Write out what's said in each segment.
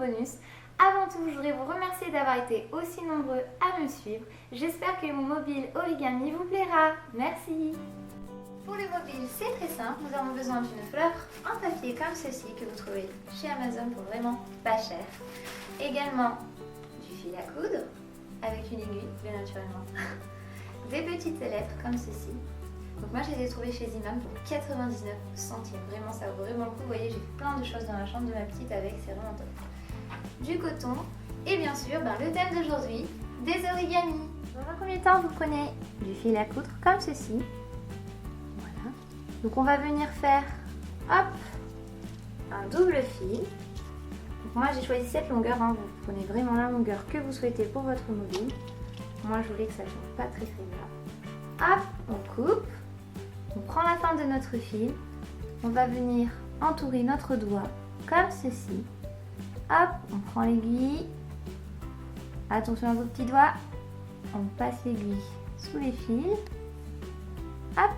bonus. Avant tout, je voudrais vous remercier d'avoir été aussi nombreux à me suivre. J'espère que mon mobile origami vous plaira. Merci. Pour le mobile, c'est très simple. Nous avons besoin d'une fleur en papier comme ceci que vous trouvez chez Amazon pour vraiment pas cher. Également du fil à coudre avec une aiguille, bien naturellement. Des petites lettres comme ceci. Donc moi, je les ai trouvées chez Zimam pour 99 centimes. Vraiment, ça vaut vraiment le coup. Vous voyez, j'ai fait plein de choses dans la chambre de ma petite avec, c'est vraiment top. Du coton et bien sûr, le thème d'aujourd'hui, des origamis. Dans un premier temps, vous prenez du fil à coudre comme ceci. Voilà. Donc on va venir faire, hop, un double fil. Donc moi j'ai choisi cette longueur, vous prenez vraiment la longueur que vous souhaitez pour votre mobile. Moi je voulais que ça ne soit pas très là. Hop, on coupe, on prend la fin de notre fil, on va venir entourer notre doigt comme ceci. Hop, on prend l'aiguille, attention à vos petits doigts, on passe l'aiguille sous les fils, hop,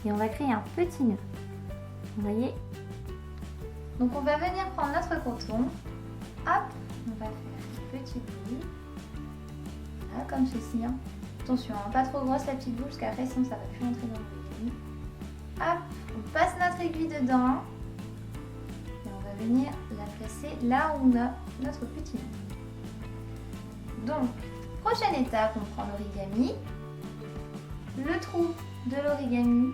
et on va créer un petit nœud. Vous voyez? Donc on va venir prendre notre coton, hop, on va faire une petite boule, là, comme ceci. Attention, pas trop grosse la petite boule, parce qu'après sinon ça va plus entrer dans le l'aiguille. Hop, on passe notre aiguille dedans, et on va venir la placer là où on a notre petit nœud. Donc, prochaine étape, on prend l'origami, le trou de l'origami,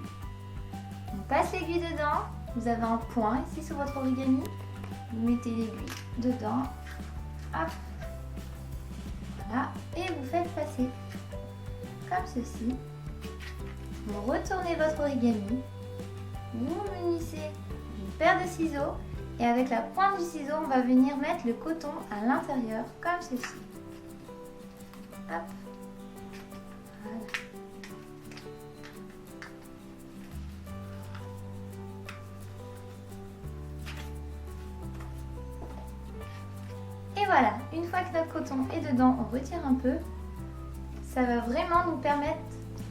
on passe l'aiguille dedans, vous avez un point ici sur votre origami, vous mettez l'aiguille dedans, hop, voilà, et vous faites passer comme ceci. Vous retournez votre origami, vous munissez d'une paire de ciseaux et avec la pointe du ciseau, on va venir mettre le coton à l'intérieur comme ceci. Hop. Voilà. Et voilà, une fois que notre coton est dedans, on retire un peu. Ça va vraiment nous permettre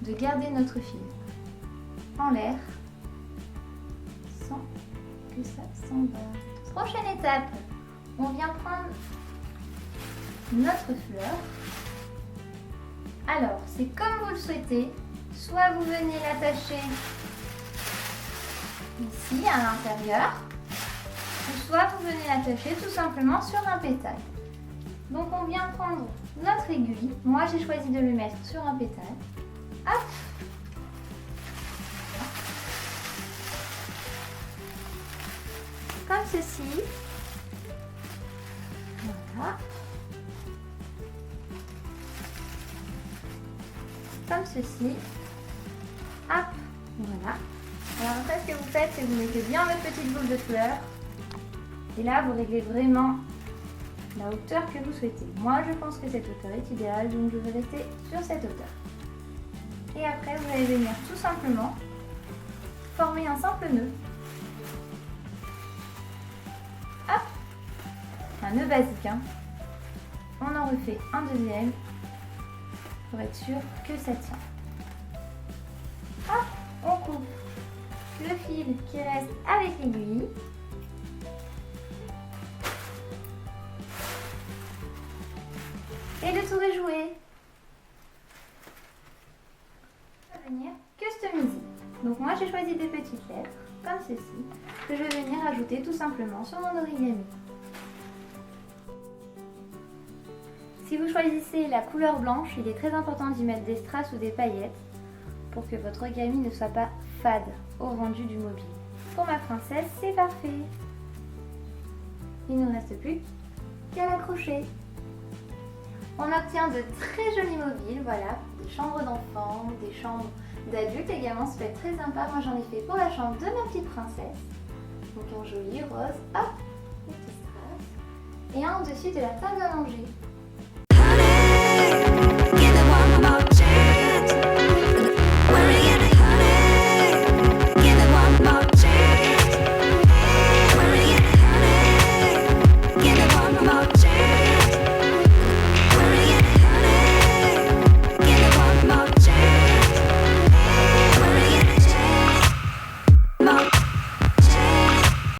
de garder notre fil en l'air sans que ça s'en va. Prochaine étape, on vient prendre notre fleur. Alors, c'est comme vous le souhaitez. Soit vous venez l'attacher ici à l'intérieur, ou soit vous venez l'attacher tout simplement sur un pétale. Donc on vient prendre notre aiguille. Moi j'ai choisi de le mettre sur un pétale. Hop. Comme ceci. Voilà. Comme ceci. Hop. Voilà. Alors en fait ce que vous faites, c'est que vous mettez bien votre petite boule de fleurs. Et là vous réglez vraiment la hauteur que vous souhaitez. Moi je pense que cette hauteur est idéale, donc je vais rester sur cette hauteur. Et après vous allez venir tout simplement former un simple nœud. Hop, un nœud basique. On en refait un deuxième pour être sûr que ça tient. Hop, on coupe le fil qui reste avec l'aiguille. Et le tour est joué. On va venir customiser. Donc moi j'ai choisi des petites lettres, comme ceci, que je vais venir ajouter tout simplement sur mon origami. Si vous choisissez la couleur blanche, il est très important d'y mettre des strass ou des paillettes pour que votre origami ne soit pas fade au rendu du mobile. Pour ma princesse, c'est parfait. Il ne nous reste plus qu'à l'accrocher. On obtient de très jolis mobiles, voilà, des chambres d'enfants, des chambres d'adultes également, ça peut être très sympa. Moi j'en ai fait pour la chambre de ma petite princesse. Donc un joli rose, hop, des petits strass. Et un au-dessus de la table à manger.